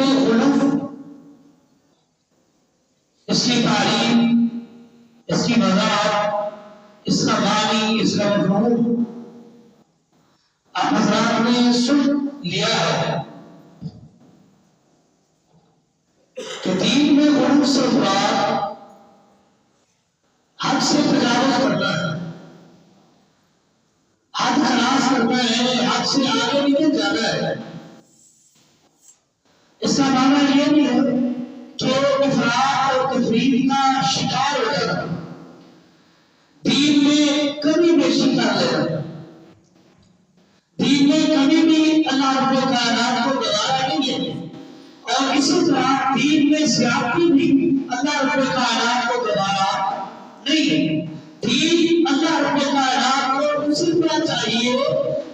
میں غلو، اس کی تعلیم، اس کی وضاحت، اس کا معنی، اس کا مفہوم آپ حضرات نے سن لیا ہے کہ دین میں غلو سے مراد حد سے تجاوز کرنا ہے، حد خلاص کرنا ہے، حد سے آگے نکل جانا ہے۔ اس کا معنی یہ نہیں ہے کہ افراط اور تفریط کا شکار ہو جانا، دین میں کمی بیشی کر لینا، دین میں کمی بھی اللہ رب کائنات کو گوارا نہیں ہے، اور اسی طرح دین میں زیادتی بھی اللہ رب کائنات کو گوارا نہیں ہے۔ دین اللہ رب کائنات کو اسی طرح چاہیے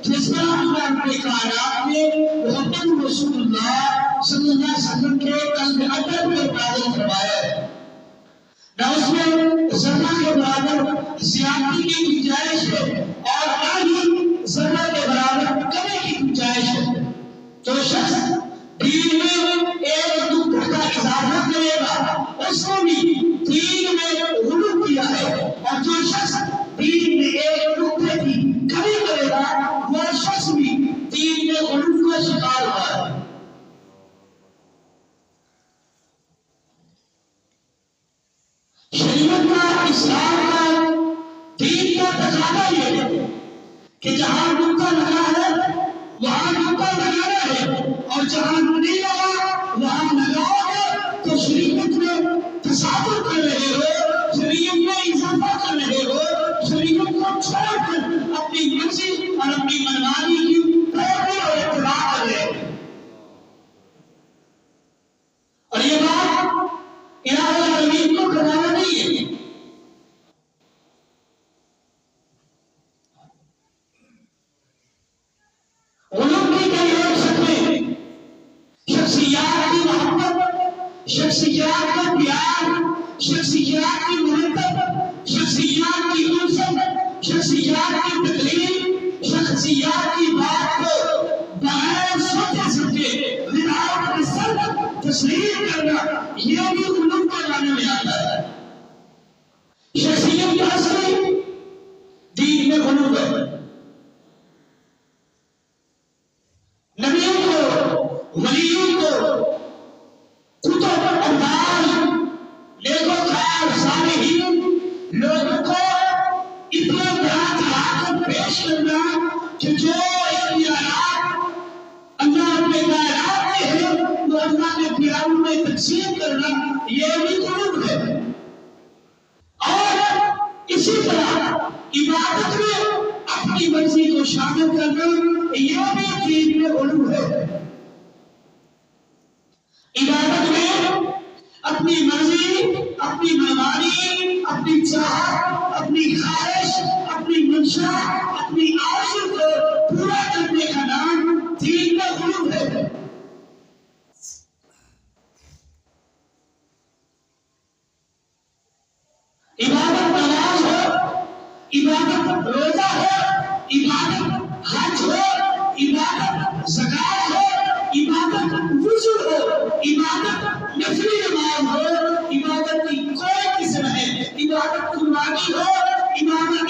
جس طرح اللہ رب کائنات نے محمد رسول اللہ صلی اللہ علیہ وسلم کے قلب ادب میں نازل فرمایا ہے۔ نہ اس میں ذرہ کے برابر زیادتی کی گنجائش ہے اور نہ ہی ذرہ کے برابر کمی کی گنجائش ہے۔ جو شخص دین میں ایک دکھ کا اضافہ کرے گا اس نے بھی دین میں غلو کیا ہے، اور جو شخص دین میں ایک دکھ کی کمی کرے گا وہ شخص بھی دین میں غلو کا شکار ہوا ہے۔ شریعت کا، اسلام کا، دین کا تقاضا یہ ہے کہ جہاں نکتہ لگا ہے وہاں نکتہ لگانا ہے، اور جہاں نہیں لگا وہاں لگاؤ گے تو شریعت میں تصادم کر رہے ہو، شریعت میں اضافہ کر رہے ہو، شریعت کو چھوڑ کر اپنی مرضی اور اپنی منمانی کی پیروی اور اتباع کر رہے ہو۔ اور یہ بات الہ العالمین کو کرانا نہیں ہے۔ غلو کی کئی اور شکلیں، شخصیات کی محبت، شخصیات کا پیار، شخصیات کی محبت، شخصیات کی الفت، شخصیات کی تکلیف، شخصیات کی بات کو بغیر سوچے سمجھے وداؤٹ ریسرچ تسلیم کرنا، یہ بھی غلو کے معنی میں آتا ہے۔ شخصیت کا اصلی دین میں غلو ہے۔ نبیوں کو، ولیوں کو، کتب، انداز، نیک و خیر صالحین لوگوں کو اتنا بڑا چڑھا کر پیش کرنا کہ جو اختیارات اللہ اپنے کائنات کے ہیں وہ اللہ کے پیاروں میں تقسیم کرنا، یہ بھی غلو ہے۔ اور اسی طرح عبادت میں اپنی مرضی کو شامل کرنا، یہ بھی دین میں غلو ہے۔ عبادت میں اپنی مرضی، اپنی منمانی، اپنی چاہت، اپنی خواہش، اپنی منشا، اپنی آرزو کو پورا کرنے کا نام دین میں غلو ہے۔ عبادت نماز ہو، عبادت روزہ ہو، عبادت حج ہو، عبادت زکات ہو، عبادت وضو ہو، عبادت نفلی نماز ہو، عبادت کی کوئی قسم ہے، عبادت قربانی ہو، عبادت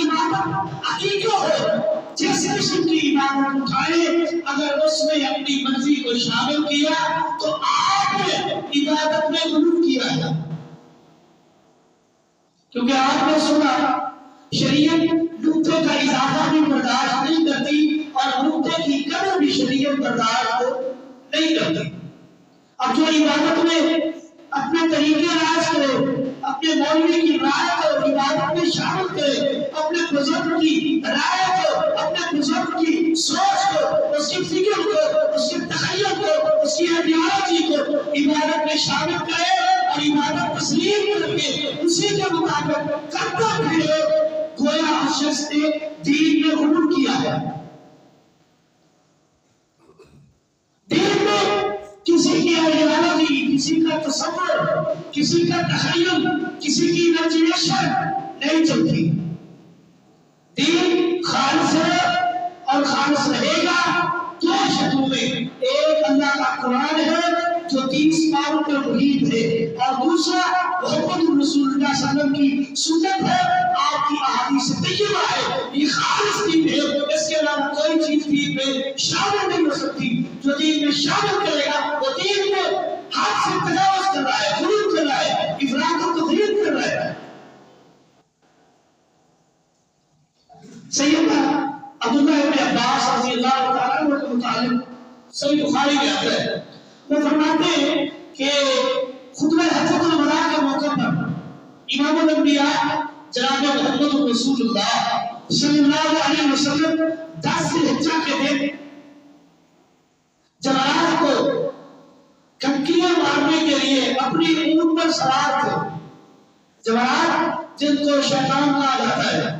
عقیقہ ہو، جس قسم کی عبادت اٹھائے اگر اس میں اپنی مرضی کو شامل کیا تو آپ نے عبادت میں غلو کیا ہے۔ کیونکہ آپ نے سنا شریعت نقطے کا اضافہ بھی برداشت نہیں کرتی اور نقطے کی کمی بھی شریعت برداشت نہیں کرتی۔ اب جو عبادت میں اپنے طریقے راز کرے، اپنے مولوی کی رائے کو عبادت میں شامل کرے، اپنے بزرگ کی رائے کو، اپنے بزرگ کی سوچ کو، اس کی فکر کو، اس کے تخیل کو، اس کی آئیڈیالوجی کو عبادت میں شامل کرے اور عبادت تسلیم کر کے اسی کے مطابق کرتا پھرے، گویا اس شخص نے دین میں غلو کیا ہے۔ دین میں کسی کی آئیڈیالوجی، کسی کا تصور، کسی کا تخیل، کسی کی امیجنیشن نہیں چلتی۔ دین خالص ہے اور خالص رہے گا دو شکلوں میں، ایک اللہ کا قرآن ہے جو 30 پاؤں کا محیط ہے، اور دوسرا محمد رسول اللہ صلی اللہ علیہ وسلم کی سنت ہے، آپ کی احادیث طیبہ ہے، یہ خالص دین ہے، اس کے علاوہ کوئی چیز دین میں شامل نہیں ہو سکتی۔ جو دین میں شامل کرے گا وہ دین میں حد سے تجاوز کر رہا ہے، غلو کر رہا ہے، افراط و تفریط کر رہا ہے۔ سیدنا عبداللہ ابن عباس رضی اللہ تعالیٰ عنہ کے متعلق صحیح بخاری میں آتا ہے، وہ فرماتے ہیں کہ خطبہ حجۃ الوداع کے موقع پر امام الانبیاء جناب محمد رسول اللہ صلی اللہ علیہ وسلم 10 ذی الحجہ کے دن جمرات کو کنکریاں مارنے کے لیے اپنی اونٹ پر سوار تھے۔ جمرات جن کو شیطان کہا جاتا ہے،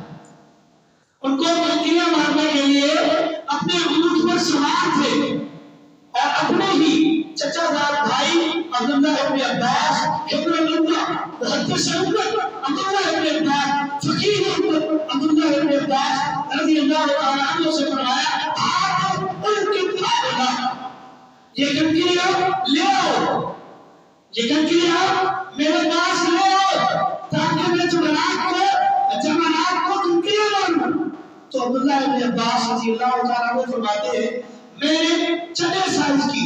ان کو کنکریاں مارنے کے لیے اپنے اونٹ پر سوار تھے، اور اپنے ہی چچا زاد بھائی عبداللہ ابن عباس ابن الامہ محدث امت عبداللہ ابن عباس فقیہ امت عبداللہ ابن عباس رضی اللہ تعالیٰ عنہ سے فرمایا، آپ ان کے پاس یہ کنکریاں لے آؤ، یہ کنکریاں میرے پاس لے آؤ تاکہ میں جمرات کو کنکریاں ماروں۔ تو عبداللہ ابن عباس رضی اللہ تعالیٰ عنہ فرماتے ہیں، میں نے چنے سائز کی،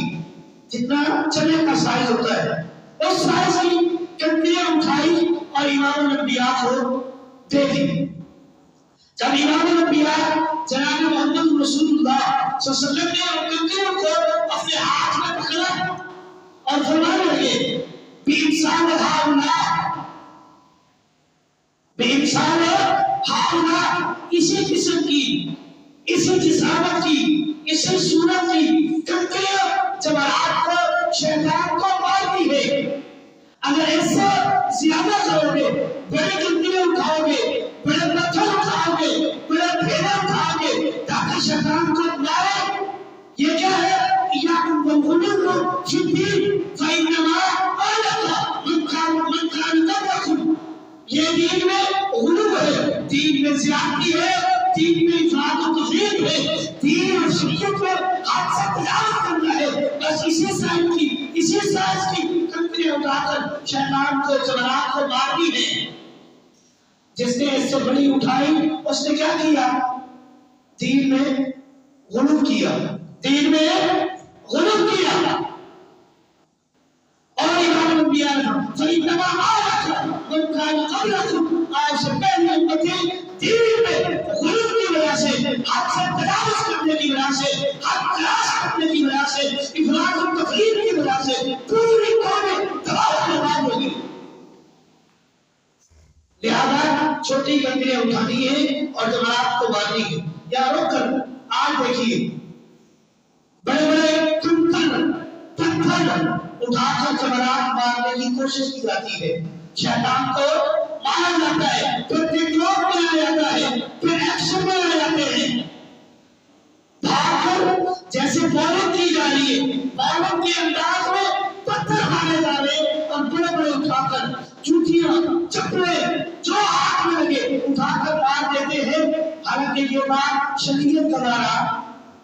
جتنا چنے کا سائز ہوتا ہے اس سائز کی کنکریاں اٹھائی اور امام الانبیاء کو دے دی۔ جب امام الانبیاء جناب محمد رسول اللہ صلی اللہ علیہ وسلم نے ان کنکریوں کو اپنے ہاتھ میں پکڑا اور فرمانے لگے، بِإِنسَانِ هَؤُلَاءِ بِإِنسَانِ هَؤُلَاءِ، اسی قسم کی، اسی جسامت کی، اسی صورت کی کنکریاں جمرات کو شیطان کو مارتی ہے۔ اگر اس سے زیادہ کرو گے، بڑے کنکریاں اٹھاؤ گے، بڑے پتھر اٹھاؤ گے، بڑے ڈھیرے اٹھاؤ گے تاکہ شیطان کو مارے، یہ کیا ہے؟ إِيَّاكُمْ وَالْغُلُوَّ فِي الدِّينِ فَإِنَّمَا أَهْلَكَ مَنْ كَانَ قَبْلَكُمْ، یہ دین میں غلو ہے، دین میں زیادتی ہے، دین میں افراط و تفریط ہے، دین اور شریعت میں حد سے تجاوز کرنا ہے۔ بس اسی سائز کی کنکریاں اٹھا کر شیطان کو جمرات کو مارتی ہے۔ جس نے اس سے بڑی اٹھائی اس نے کیا کیا؟ دین میں غلو کیا، دین میں غلو کیا۔ اور امام الانبیاء نے فَإِنَّمَا أَهْلَكَ مَنْ كَانَ قَبْلَكُمْ، آج سے پہلی امتیں دین میں غلو کی وجہ سے، حد سے تجاوز کرنے کی وجہ سے، حد تلاش کرنے کی وجہ سے، افراط و تفریط کی وجہ سے پوری قومیں تباہ و برباد ہو گئی۔ لہذا چھوٹی کنکریاں اٹھانی ہے اور جمرات کو مارنی ہے۔ یا روک کر آج دیکھیے بڑے بڑے کنکر پتھر اٹھا کر جمرات مارنے کی کوشش کی جاتی ہے، شیطان کو مارا جاتا ہے، پھر ٹک ٹاک میں آ جاتا ہے، پھر ایکشن میں آ جاتے ہیں، بھاگ کر جیسے بالنگ کی جا رہی ہے، بالنگ کے انداز میں پتھر مارے جا رہے ہیں، اور بڑے بڑے اٹھا کر جوتیاں چپلے جو ہاتھ میں لگے اٹھا کر مار دیتے ہیں۔ حالانکہ یہ بات شریعت کا دائرہ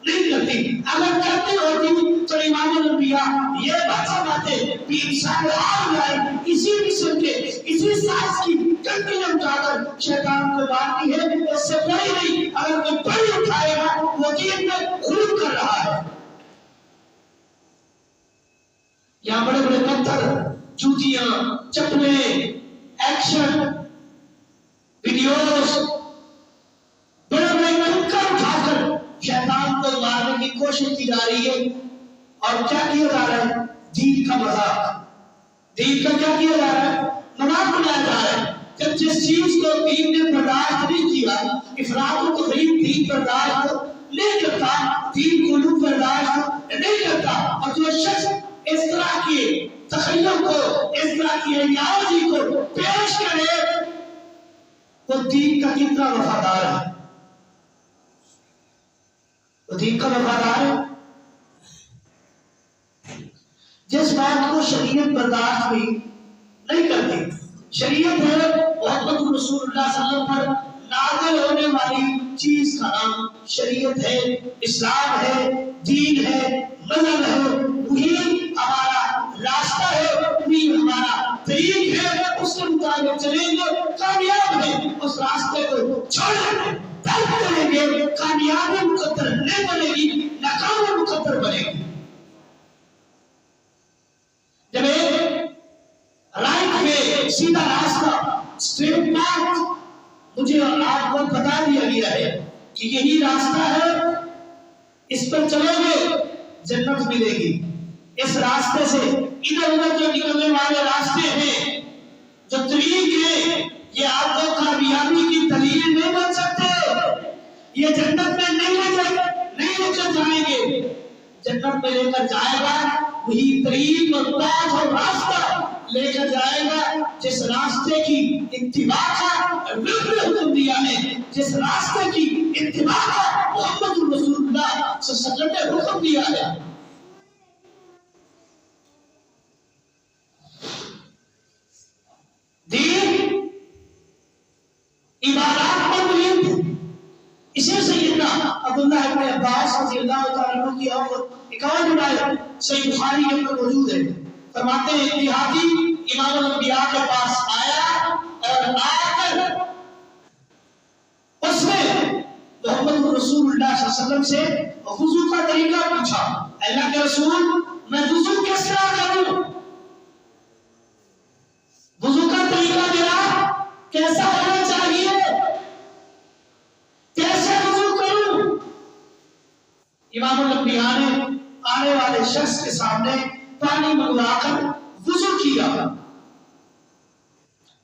نہیں کرتی، اگر کرتے ہوتی تو امام الانبیاء یہ بات فرماتے کہ انسان آئے اسی قسم کے، اسی سائز کی کنکریاں اٹھا کر شیطان کو مارتی ہے، اس سے بڑی نہیں۔ اگر کوئی بڑی اٹھائے گا وہ دین میں غلو کر رہا ہے۔ یہاں بڑے بڑے پتھر، جوتیاں، چپلے، ایکشن ویڈیوز، بڑے بڑے کنکر اٹھا کر شیطان کو مارنے کی کوشش کی جا رہی ہے۔ اور کیا کیا جا رہا ہے؟ دین کا مذاق، دین کا کیا کیا جا رہا ہے؟ مذاق بنایا جا رہا ہے۔ جب جس چیز کو دین نے برداشت نہیں کیا، افراط و تفریط دین برداشت نہیں کرتا، دین غلو برداشت نہیں کرتا، اور جو شخص اس طرح کی تخیل کو، اس طرح کی ایڈیالوجی کو پیش کرے وہ دین کا کتنا وفادار ہے؟ وہ دین کا وفادار ہے؟ جس بات کو شریعت برداشت بھی نہیں کرتی، شریعت ہے محمد رسول اللہ صلی اللہ علیہ وسلم پر نازل ہونے والی چیز کا نام شریعت ہے، اسلام ہے، دین ہے، مذہب ہے، وہی ہمارا راستہ اس راستے کو چھوڑیں، ترک کریں گے، کامیابی مقدر نہیں بنے گی، ناکامی مقدر بنے گی۔ جب ایک رائٹ وے، سیدھا راستہ، اسٹریٹ پاتھ مجھے اور آپ کو بتا دیا گیا ہے کہ یہی راستہ ہے، اس پر چلو گے جنت ملے گی۔ اس راستے سے ادھر ادھر جو نکلنے والے راستے ہیں، جو طریق ہیں، یہ آپ کو کامیابی کی دلیل نہیں بن سکتے، یہ جنت میں نہیں لے کر جائیں گے۔ جنت میں لے کر جائے گا وہی طریق اور پاتھ اور راستہ لے کر جائے گا جس راستے کی اتباع کا رب نے حکم دیا ہے، جس راستے کی اتباع کا محمد رسول اللہ صلی اللہ علیہ وسلم نے حکم دیا ہے۔ دین عبادات پر مبنی، اسے سیدنا عبداللہ ابن عباس رضی اللہ تعالیٰ عنہ کی اور ایک اور روایت صحیح بخاری کے اندر موجود ہے، فرماتے ہیں ایک دیہاتی امام الانبیاء کے پاس آیا اور آ کر اس نے محمد رسول اللہ صلی اللہ علیہ وسلم سے وضو کا طریقہ پوچھا، اللہ کے رسول میں وضو کس طرح کروں؟ وضو کا طریقہ میرا کیسا ہونا چاہیے؟ کیسے وضو کروں؟ امام الانبیاء نے آنے والے شخص کے سامنے پانی منگوا کر وضو کیا،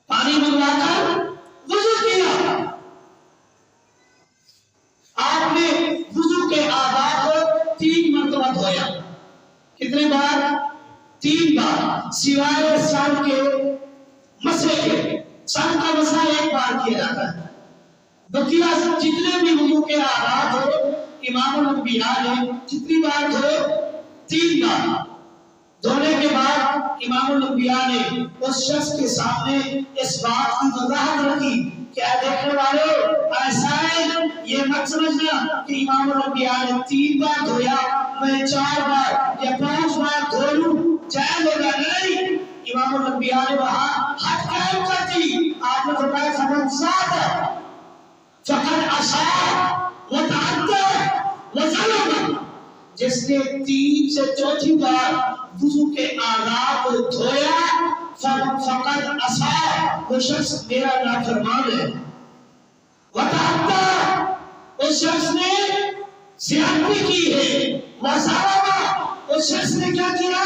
پانی منگوا کر وضو کیا۔ آپ نے وضو کے آداب کو 3 مرتبہ دھویا۔ کتنے بار؟ 3 بار، سوائے سر کے مسح کے۔ سر کا مسح 1 بار کیا جاتا ہے، بقیہ جتنے بھی وضو کے آداب ہو امام الانبیاء نے کتنی بار دھوئے؟ 3 بار۔ دھونے کے بعد امام الانبیاء نے اس شخص کے سامنے اس بات کی وضاحت رکھی، کیا دیکھنے والے ایسا ہے، یہ مت سمجھنا کہ امام الانبیاء نے 3 بار دھویا، میں 4 بار یا 5 بار دھو لوں جائز ہوگا؟ نہیں، امام الانبیاء نے وہاں حد قائم کر دی۔ آپ نے فرمایا فمن زاد فقد عصا وتعدى وظلم، جس نے 3 سے 4 بار وضو کے آداب کو دھویا فقد عصا، وہ شخص میرا نافرمان ہے۔ وتعدى، اس شخص نے زیادتی کی ہے۔ وظلم، اس شخص نے کیا کیا؟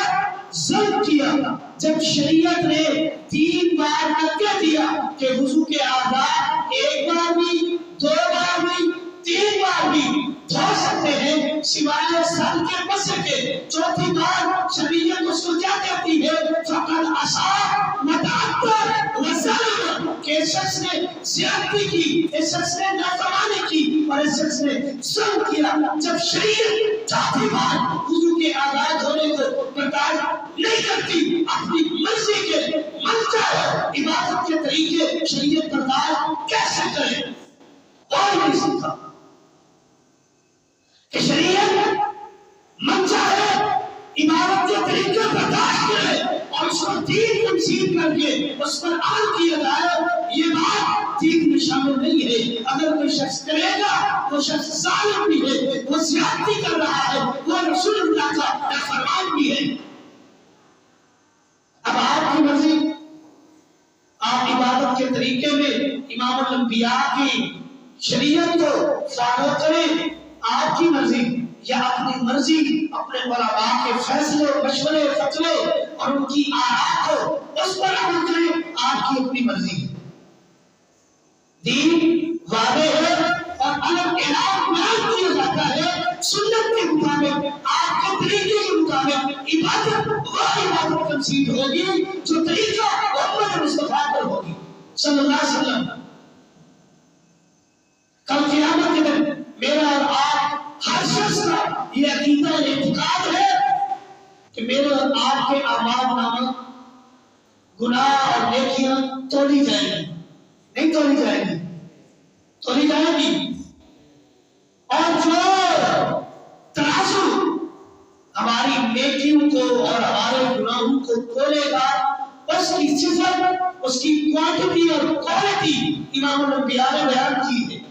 ظلم کیا۔ جب شریعت نے 3 بار کہہ دیا کہ وضو کے آداب 1 بار بھی، 2 بار بھی، 3 بار بھی دھو سکتے ہیں سوائے سر کے مسح کے، 4تھی بار شریعت اس کو کیا کہتی ہے؟ فقد عصا وتعدى وظلم، کہ اس شخص نے زیادتی کی، اس شخص نے نافرمانی کی اور اس شخص نے ظلم کیا۔ جب شریعت 4تھی بار وضو کے آداب دھونے کو برداشت نہیں کرتی، اپنی مرضی کے من چاہے عبادت کے طریقے شریعت برداشت کیسے کرے؟ اور نہیں سکتا کہ شریعت من چاہے عبادت کے طریقے برداشت کرے اور اس کو دین تنصیب کر کے اس پر عمل کیا جائے، یہ بات دین میں شامل نہیں ہے۔ اگر کوئی شخص کرے گا وہ شخص ظالم بھی ہے، وہ زیادتی کر رہا ہے، وہ رسول اللہ کا نافرمان بھی ہے۔ اب آپ کی مرضی، آپ عبادت کے طریقے میں امام الانبیاء کی شریعت کو فالو کریں، آپ کی مرضی، یا اپنی مرضی اپنے علماء کے فیصلے، مشورے، فتوے اور ان کی آراء کو اس پر عمل کریں، آپ کی اپنی مرضی۔ دین واضح ہے اور الگ اعلان بیان کیا جاتا ہے سنت کے مطابق، آپ کے طریقے کے مطابق عبادت وہ عبادت تنصیب ہوگی جو طریقہ محمد مصطفیٰ پر ہوگی صلی اللہ علیہ وسلم۔ کل قیامت کے دن میرا اور آپ ہر شخص کا یہ عقیدہ اعتقاد ہے کہ میرے اور آپ کے اعمال نامہ گناہ اور نیکیاں تولی جائیں گی، نہیں تولی جائیں گی، تولی جائیں گی، اور جو ترازو ہماری نیکیوں کو اور ہمارے گناہوں کو تولے گا اس کی صفت، اس کی کوانٹٹی اور کوالٹی امام الانبیاء نے بیان کی ہے۔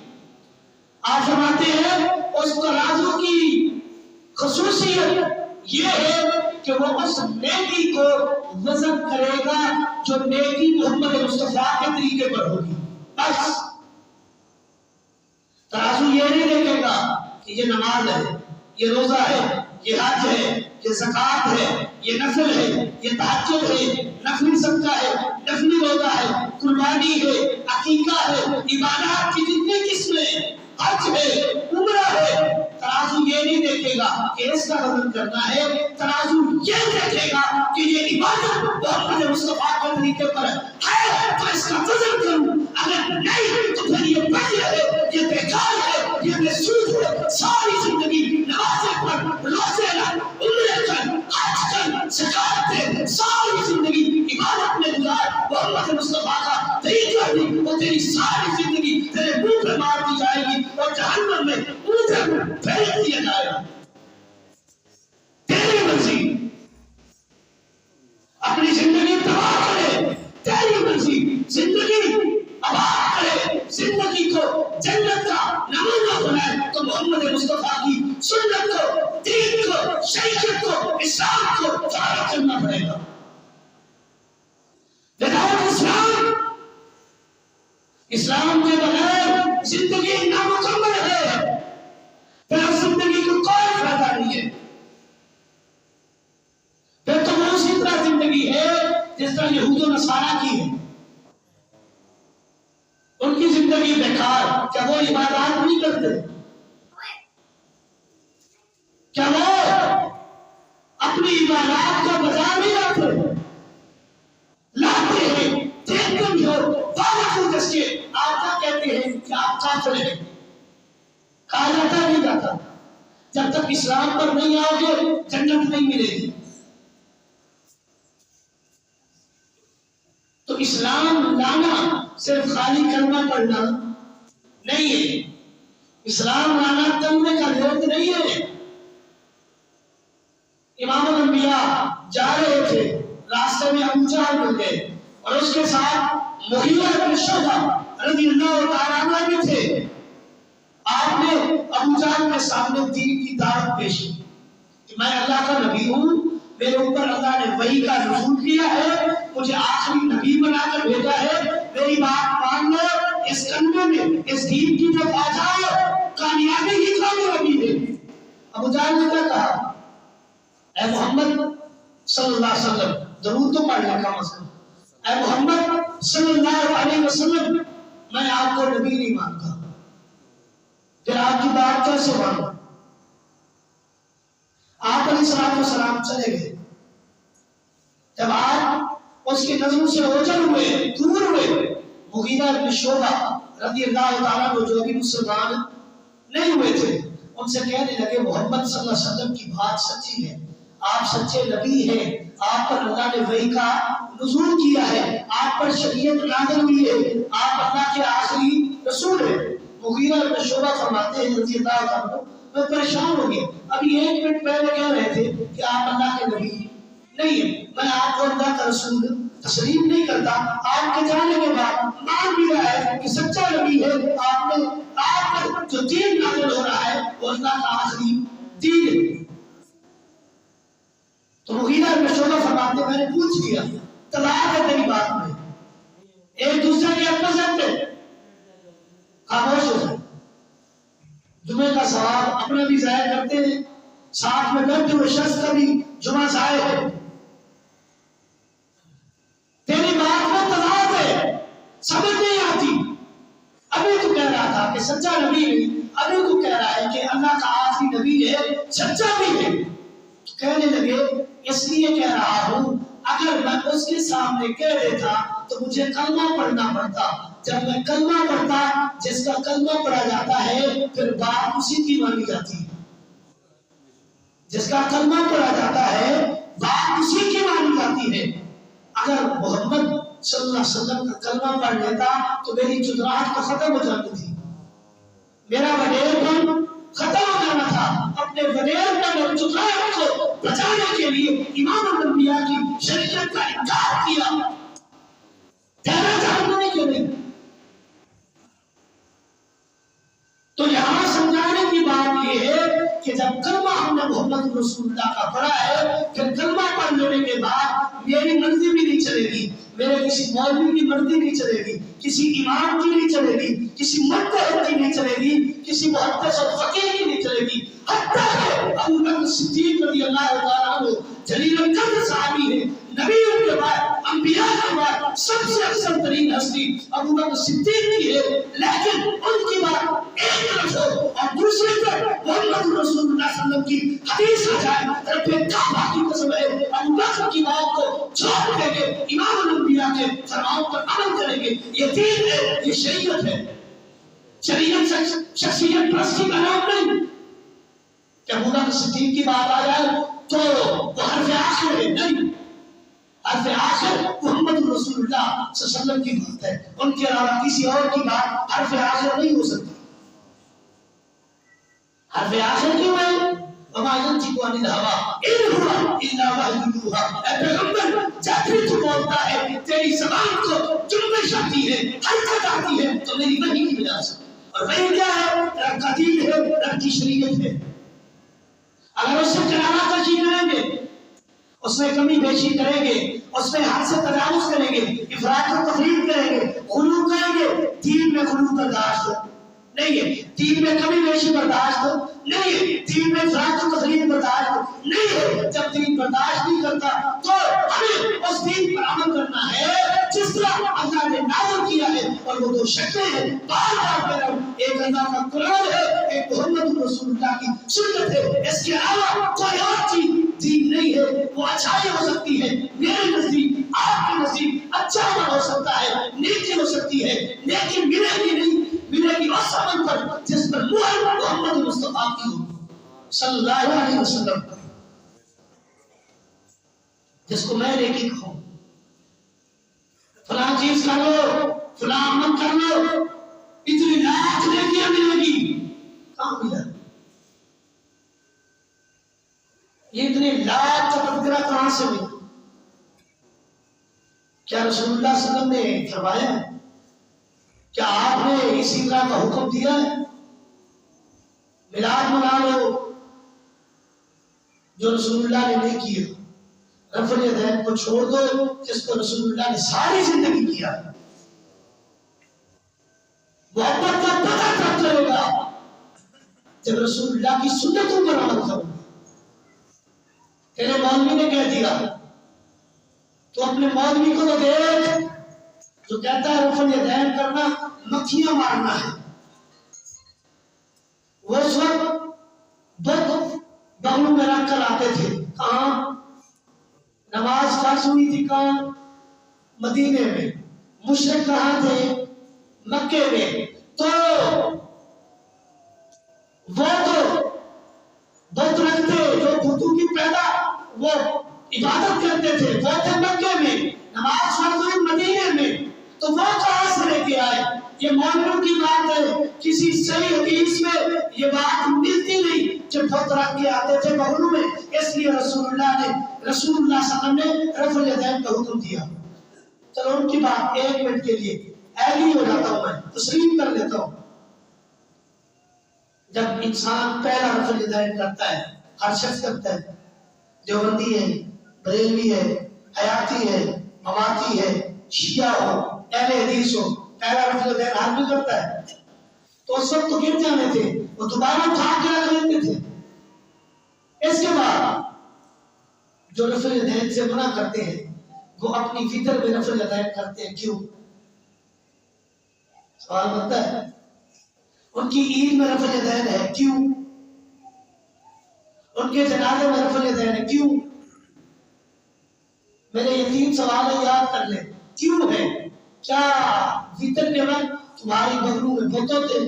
آپ فرماتے ہیں اس ترازو کی خصوصیت یہ ہے کہ وہ اس نیکی کو وزن کرے گا جو نیکی محمد مصطفیٰ کے طریقے پر ہوگی۔ بس ترازو یہ نہیں دیکھے گا کہ یہ نماز ہے، یہ روزہ ہے، یہ حج ہے، یہ زکوٰۃ ہے، یہ نفل ہے، یہ تہجد ہے، نفلی صدقہ ہے، نفلی روزہ ہے، قربانی ہے، عقیقہ ہے، عبادات کی جتنی قسمیں، حج ہے، عمرہ ہے۔ ترازو یہ نہیں دیکھے گا کہ اس کا وزن کرنا ہے، ترازو یہ دیکھے گا کہ یہ عبادت محمد مصطفیٰ کے طریقے پر ہے تو اس کا وزن کروں، اگر نہیں تو پھر یہ بدل ہے، یہ بیکار ہے، یہ بے سود ہے۔ ساری زندگی نمازیں پڑھ، روزے رکھ، عمرے کر، حج کر، زکوٰۃ دے، ساری زندگی عبادت میں گزار، محمد مصطفیٰ کا طریقہ بھی، وہ تیری ساری زندگی تیرے منہ پہ مار دی جائے گی اور جہنم میں منہ پہ پھینک دیا جائے گا۔ تیری مرضی، اپنی زندگی تباہ کرے، تیری مرضی، زندگی آباد کرے، زندگی کو جنت کا نمونہ بنائے تو محمد مصطفیٰ کی سنت کو، دین کو، شریعت کو، اسلام کو فالو کرنا پڑے گا۔ وداؤٹ اسلام، اسلام کے بغیر زندگی نامکمل ہے، پھر اس زندگی کو کوئی فائدہ نہیں ہے، پھر تو وہ اسی طرح زندگی ہے جس طرح یہود و نصارہ کی ہے۔ ان کی زندگی بیکار، کیا وہ عبادات نہیں کرتے؟ کیا وہ اپنی عبادات کو بجا نہیں لاتے ہیں؟ دیکھتے بھی ہو باوجود اس کے آپ کیا کہتے ہیں کہ آپ کافر ہیں، کہا جاتا نہیں جاتا۔ جب تک اسلام پر نہیں آؤ گے جنت نہیں ملے گی۔ تو اسلام لانا صرف خالی کلمہ پڑھنا نہیں ہے، اسلام لانا کلمے کا ضرورت نہیں ہے۔ امام الانبیاء جا رہے تھے، راستے میں ابو جہل مل گئے اور اس کے ساتھ مغیرہ بن شعبہ رضی اللہ تعالیٰ عنہ بھی تھے۔ آپ نے ابو جہل کے سامنے دین کی دعوت پیش کی کہ میں اللہ کا نبی ہوں، میرے اوپر اللہ نے وحی کا نزول کیا ہے، مجھے آخری نبی بنا کر بھیجا ہے، میری بات مان لو، اس کلمے میں، اس دین کی طرف آ جاؤ، کامیابی ہی کامیابی ہے۔ ابو جہل نے کیا کہا؟ اے محمد صلی اللہ علیہ وسلم، درود تو پڑھ لیں کم از کم، اے محمد صلی اللہ علیہ وسلم، میں آپ کو نبی نہیں مانتا، پھر آپ کی بات کیسے مانوں؟ آپ علیہ السلام چلے گئے۔ جب آپ اس کی نظروں سے اوجھل ہوئے، دور ہوئے، مغیرہ بن شعبہ رضی اللہ تعالیٰ عنہ جو بھی مسلمان نہیں ہوئے تھے، ان سے کہنے لگے محمد صلی اللہ علیہ وسلم کی بات سچی ہے، آپ سچے نبی ہیں، آپ پر اللہ نے وحی کا نزول کیا ہے، آپ پر شریعت نازل ہوئی ہے، آپ اللہ کے آخری رسول ہیں۔ مغیرہ بن شعبہ فرماتے ہیں رضی اللہ تعالیٰ عنہ، میں پریشان ہو گیا، ابھی 1 منٹ پہلے کہہ رہے تھے کہ آپ اللہ کے نبی نہیں ہیں، میں آپ کو اللہ کا رسول تسلیم نہیں کرتا، آپ کے جانے کے بعد مان بھی رہا ہے کہ سچا نبی ہے، آپ پر جو دین نازل ہو رہا ہے وہ اللہ کا آخری دین ہے۔ تو مغیرہ بن شعبہ فرماتے میں نے پوچھ لیا، تضاد ہے تیری بات میں، ایک دوسرے کے اپوزٹ ہے، خاموش ہو جائے، جمعے کا ثواب اپنا بھی ضائع کرتے ہیں، ساتھ میں بیٹھے ہوئے شخص کا بھی جمعہ ضائع ہے۔ تیری بات میں تضاد ہے، سمجھ نہیں آتی۔ ابھی تو کہہ رہا تھا کہ سچا نبی نہیں، ابھی تو کہہ رہا ہے کہ اللہ کا آخری نبی ہے، سچا بھی ہے۔ کہنے لگے اس لیے کہہ رہا ہوں، اگر میں اس کے سامنے کہہ دیتا تو مجھے کلمہ پڑھنا پڑتا، جب میں کلمہ پڑھتا، جس کا کلمہ پڑھا جاتا ہے پھر بات اسی کی مانی جاتی ہے، جس کا کلمہ پڑھا جاتا ہے بات اسی کی مانی جاتی ہے۔ اگر محمد صلی اللہ علیہ وسلم کا کلمہ پڑھ لیتا تو میری چدراہٹ تو ختم ہو جاتی تھی، میرا وڈیر پن ختم ہو جانا تھا۔ اپنے وڈیر پن اور چدراہٹ کو بچانے کے لیے امام الانبیاء کی شریعت کا انکار کیا، محمد رسول اللہ کا پڑھا ہے کہ کلمہ پڑھ لینے کے بعد میری مرضی بھی نہیں چلے گی، میرے کسی مولوی کی مرضی نہیں چلے گی، کسی امام کی نہیں چلے گی، کسی مجتہد کی نہیں چلے گی، کسی محدث اور فقیہ کی نہیں چلے گی، حتیٰ کہ ابو بکر صدیق رضی اللہ تعالیٰ عنہ جلیل القدر صحابی ہیں، نبیوں کے بعد انبیاء کے بعد سب سے افضل ترین ہستی ابو بکر صدیق کی ہے، لیکن ان کی بات ایک طرف ہو اور دوسری طرف محمد رسول اللہ صلی اللہ علیہ وسلم کی حدیث آ جائے، رب کعبہ کی قسم ہے ابو بکر کی بات کو چھوڑ دیں گے، امام الانبیاء کے فرمان پر عمل کریں گے، یہ دین ہے، یہ شریعت ہے۔ شریعت شخصیت پرستی کا نام نہیں کہ ابو بکر صدیق کی بات آ جائے تو وہ حرف آخر ہے، نہیں، حرف آخر محمد رسول اللہ صلی اللہ علیہ وسلم کی بات ہے، ان کے علاوہ کسی اور کی بات حرف آخر نہیں ہو سکتی۔ حرف آخر کیوں ہے؟ وما ينطق عن الهوى ان هو الا وحی یوحی، اے پیغمبر جب بھی تو بولتا ہے تیری زبان کو جنبش آتی ہے، حرکت آتی ہے تو میری وحی کی وجہ سے، اور وحی کیا ہے؟ رب کا دین ہے، رب کی شریعت ہے۔ اگر اس سے کنارہ کشی کریں گے، اس میں کمی بیشی کریں گے، اس میں حد سے تجاوز کریں گے، افراط و تفریط کریں گے، غلو کریں گے، دین میں غلو برداشت نہیں ہے، دین میں کمی بیشی برداشت نہیں ہے، دین میں افراط و تفریط برداشت نہیں ہے۔ جب دین برداشت نہیں کرتا تو ہمیں اس دین پر عمل کرنا ہے جس طرح اللہ نے نازل کیا ہے، اور وہ دو شکلیں ہیں، بار بار کہہ رہا ہوں، ایک اللہ کا قرآن ہے، ایک محمد رسول اللہ کی سنت ہے، اس کے علاوہ کوئی اور چیز دین نہیں ہے۔ وہ اچھائی ہو سکتی ہے میرے نزدیک، آپ کے نزدیک اچھا عمل ہو سکتا ہے، نیکی ہو سکتی ہے، لیکن ملے گی نہیں، ملے گی اس عمل پر جس پر مہر محمد مصطفیٰ کی ہو صلی اللہ علیہ وسلم، جس کو میں نیکی کہوں، فلاں چیز کر لو، فلاں عمل کر لو، اتنی لاکھ نیکیاں ملے گی، کہاں ملا؟ یہ اتنے لاکھ کا تذکرہ کہاں سے ملا؟ کیا رسول اللہ صلی اللہ علیہ وسلم نے فرمایا ہے؟ کیا آپ نے اسی طرح کا حکم دیا ہے؟ میلاد منا لو جو رسول اللہ نے نہیں کیا، رفع الیدین کو چھوڑ دو جس کو رسول اللہ نے ساری زندگی کیا۔ محبت کا پتہ کب چلے گا؟ جب رسول اللہ کی سنتوں پر عمل کرو۔ تیرے مولوی نے کہہ دیا تو اپنے مولوی کو تو دیکھ جو کہتا ہے رفع الیدین کرنا مکھیاں مارنا ہے، وہ اس وقت بت بغلوں میں رکھ کر آتے تھے، کہاں؟ نماز فرض ہوئی تھی کہاں؟ مدینے میں۔ مشرک کہاں تھے؟ مکے میں۔ تو وہ تو بت رکھتے جو بتوں کی پیدا وہ عبادت کرتے تھے، وہ تھے مکے میں، نماز فرض ہوئی مدینے میں، تو وہ کہاں سے لے کے آئے؟ یہ مولویوں کی بات ہے، کسی صحیح حدیث میں یہ بات ملتی نہیں کہ بت رکھ کے آتے تھے بغلوں میں، اس لیے رسول اللہ صلی اللہ علیہ وسلم نے رفع الیدین کا حکم دیا۔ چلو ان کی بات ایک منٹ کے لیے ایگری ہو جاتا ہوں، میں تسلیم کر لیتا ہوں۔ جب انسان پہلا رفع الیدین کرتا ہے، ہر شخص کرتا ہے، دیوبندی ہے، بریلوی ہے، حیاتی ہے، مواتی ہے، شیعہ ہو، اہل حدیث ہو، پہلا رفع الیدین آدمی کرتا ہے تو اس وقت تو گر جانے تھے، وہ دوبارہ اٹھا کے رکھ لیتے تھے۔ اس کے بعد جو رفع الیدین سے منع کرتے ہیں وہ اپنی فطر میں رفع الیدین کرتے ہیں، کیوں؟ سوال بنتا ہے۔ ان کی عید میں رفع الیدین ہے، کیوں؟ ان کے جنازے میں رفع الیدین ہے، کیوں؟ میرے یہ تین سوال یاد کر لیں، کیوں ہے؟ کیا فطر کے وقت تمہاری بغلوں میں بت ہوتے؟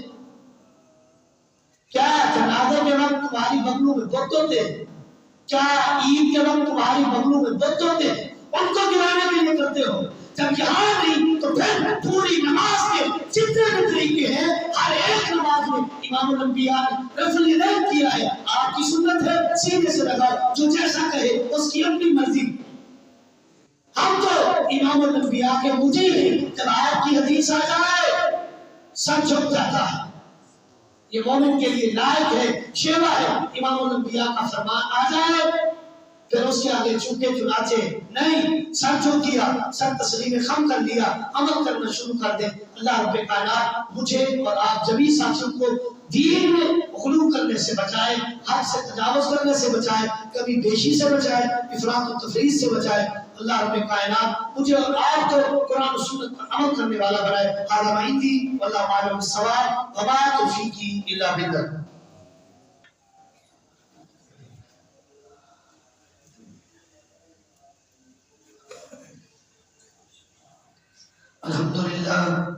کیا جنازے کے وقت تمہاری بغلوں میں بت ہوتے؟ کیا عید کے وقت تمہاری بغلوں میں بت ہوتے؟ ان کو گرانے کے لیے کرتے ہو۔ جب یہاں نہیں تو پھر پوری نماز کے جتنے بھی طریقے ہیں ہر ایک نماز میں امام الانبیاء نے رفع الیدین کیا ہے۔ آپ کی سنت ہے، سیدھے سے لگاؤ، جو جیسا کہے اس کی اپنی مرضی۔ ہم تو امام الانبیاء کے مجھے ہیں، جب آپ کی حدیث آ جائے سر جھک جاتا ہے، یہ مومن کے لیے لائق ہے، شیوا ہے۔ امام الانبیاء کا فرمان آ جائے پھر اس کے آگے چونکے چنانچہ نہیں، سر جھک کیا، سر تسلیم خم کر لیا، عمل کرنا شروع کر دے۔ اللہ رب کائنات مجھے اور آپ جبھی ساتھیوں کو دین میں غلو کرنے سے بچائے، حد سے تجاوز کرنے سے بچائے، کبھی بیشی سے بچائے، افراط و تفریط سے بچائے۔ اللہ رب کائنات مجھے اور آپ کو قرآن و سنت پر عمل کرنے والا بنائے۔ هذا ما عندي والله اعلم بالصواب وما توفيقي الا بالله۔ الحمدللہ